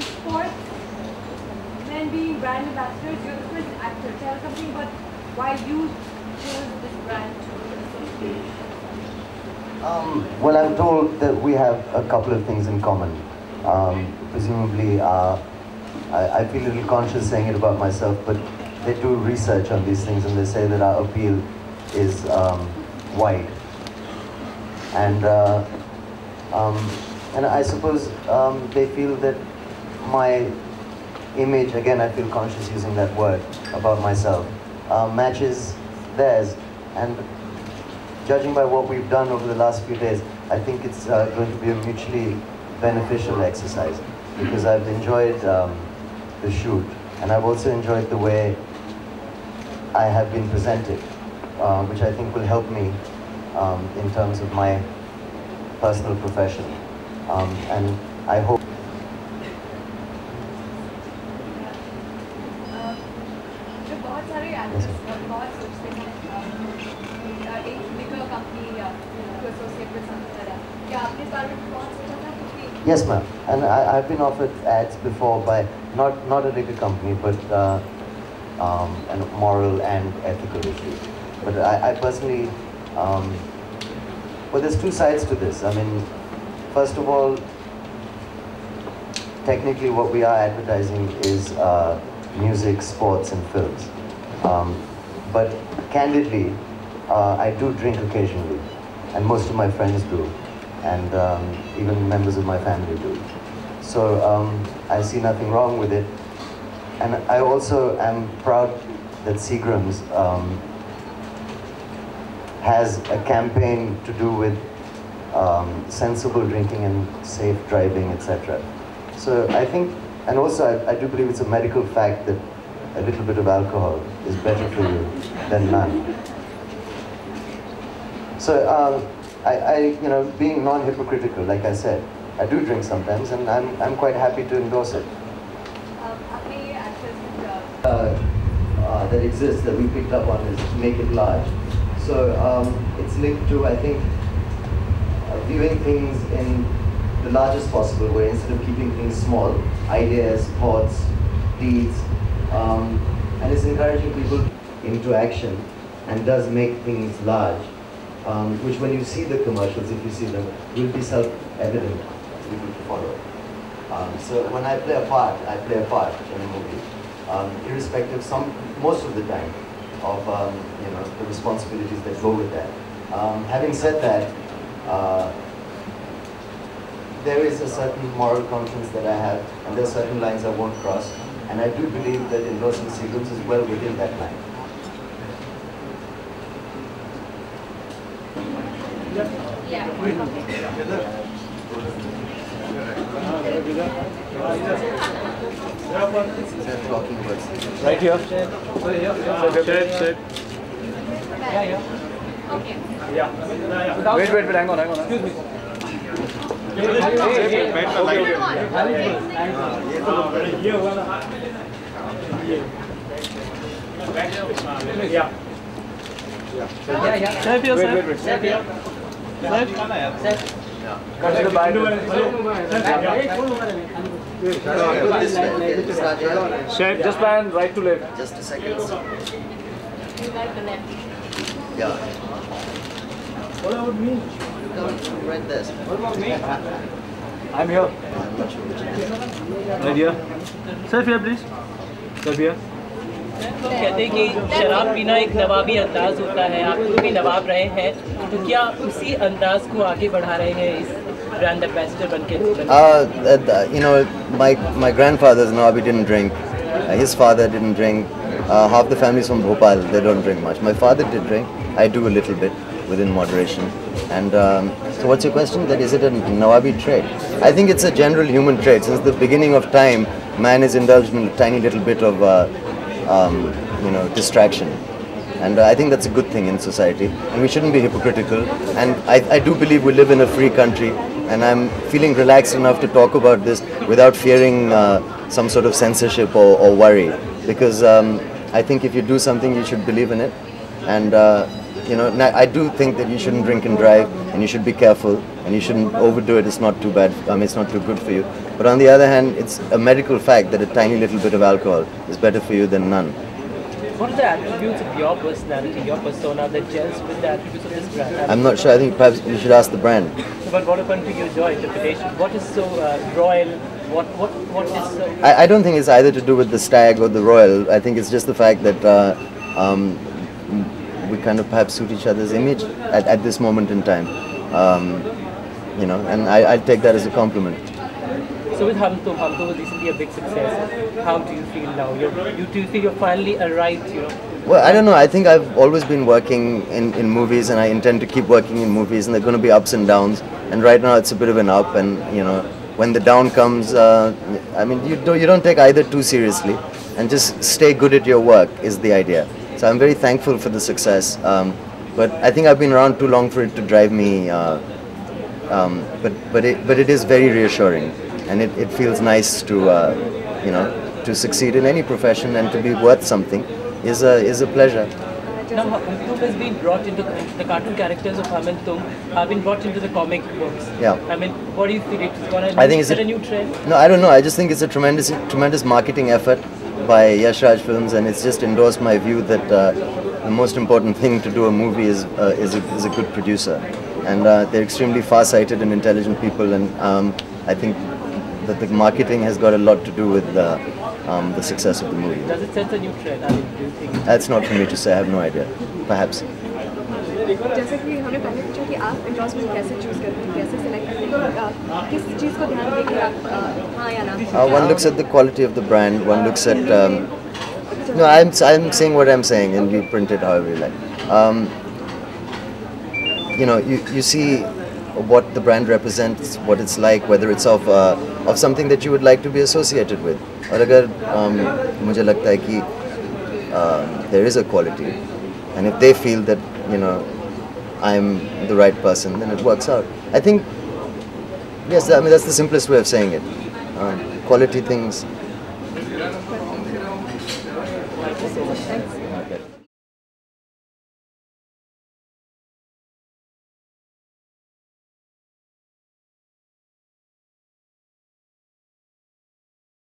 sports, men being brand ambassadors, you're the first actor. Tell something about why you chose this brand to associate. Well, I'm told that we have a couple of things in common. Presumably, I feel a little conscious saying it about myself, but they do research on these things and they say that our appeal is wide. And I suppose they feel that my image, again I feel conscious using that word, about myself, matches theirs. And judging by what we've done over the last few days, I think it's going to be a mutually beneficial exercise, because I've enjoyed the shoot, and I've also enjoyed the way I have been presented, which I think will help me in terms of my personal profession. And I hope Yes, ma'am. And I've been offered ads before by not a liquor company, but a moral and ethical issue. But I personally, well, there's two sides to this. I mean, first of all, technically what we are advertising is music, sports, and films. But candidly, I do drink occasionally, and most of my friends do. And even members of my family do. So I see nothing wrong with it. And I also am proud that Seagram's has a campaign to do with sensible drinking and safe driving, etc. So I think, and also I do believe it's a medical fact that a little bit of alcohol is better for you than none. So you know, being non-hypocritical, like I said, I do drink sometimes, and I'm quite happy to endorse it. That exists that we picked up on is make it large. So it's linked to, I think, viewing things in the largest possible way instead of keeping things small. Ideas, thoughts, deeds, and it's encouraging people into action and does make things large. Which when you see the commercials, if you see them, will be self-evident to people to follow. So when I play a part in a movie, irrespective, most of the time, of you know, the responsibilities that go with that. Having said that, there is a certain moral conscience that I have, and there are certain lines I won't cross, and I do believe that endorsing Seagram's is well within that line. Yeah. Right here. Okay. Yeah. Wait, hang on. Excuse me. Chef, just pan right to left. Just a second. You like the left? Yeah. What about me? Come right there. What about me? I'm here. I'm not sure which it is. Right here. Sir, here please. Sir, here. कहते हैं कि शराब पीना एक नवाबी अंदाज होता है, आप खुद भी नवाब रहे हैं, तो क्या उसी अंदाज को आगे बढ़ा रहे हैं इस ब्रांड एम्बेसडर बनके? You know, my grandfather's Nawabi didn't drink. His father didn't drink. Half the families from Bhopal, they don't drink much. My father did drink. I do a little bit within moderation. And so what's your question? That is it a Nawabi trait? I think it's a general human trait. Since the beginning of time, man is indulged in a tiny little bit of you know, distraction. And I think that's a good thing in society. And we shouldn't be hypocritical. And I do believe we live in a free country. And I'm feeling relaxed enough to talk about this without fearing some sort of censorship or worry. Because I think if you do something, you should believe in it. And you know, I do think that you shouldn't drink and drive, and you should be careful, and you shouldn't overdo it. It's not too bad. I mean, it's not too good for you. But on the other hand, it's a medical fact that a tiny little bit of alcohol is better for you than none. What are the attributes of your personality, your persona that gels with the attributes of this brand? I'm not sure. I think perhaps you should ask the brand. But what according to your interpretation? What is so royal? What is so? I don't think it's either to do with the Stag or the Royal. I think it's just the fact that we kind of perhaps suit each other's image at this moment in time. You know, and I take that as a compliment. So with Hum was recently a big success. How do you feel now? Do you feel you're finally arrived, you know? Well, I don't know. I think I've always been working in movies, and I intend to keep working in movies, and there are going to be ups and downs. And right now it's a bit of an up, and you know, when the down comes, I mean, you don't take either too seriously, and just stay good at your work is the idea. So I'm very thankful for the success, but I think I've been around too long for it to drive me. But it is very reassuring, and it feels nice to you know, to succeed in any profession and to be worth something is a pleasure. Now, Tum has been brought into the cartoon characters of Hum and Tum have been brought into the comic books. Yeah. I mean, what do you feel? It's going to set a new trend? No, I don't know. I just think it's a tremendous marketing effort by Yash Raj Films, and it's just endorsed my view that the most important thing to do a movie is a good producer. And they're extremely far-sighted and intelligent people, and I think that the marketing has got a lot to do with the success of the movie. Does it set a new trend? I mean, do you think? That's not for me to say. I have no idea. Perhaps. जैसे कि हमने पहले पूछा कि आप endorsement कैसे choose करते हैं, कैसे सेलेक्ट करते हैं, किस चीज़ को ध्यान देकर आप हाँ या ना? One looks at the quality of the brand. One looks at. No, I'm saying what I'm saying, and you print it however you like. You know, you see what the brand represents, what it's like, whether it's of something that you would like to be associated with. और अगर मुझे लगता है कि there is a quality, and if they feel that, you know, I'm the right person, then it works out. I think, yes, I mean that's the simplest way of saying it. Quality things. Thanks.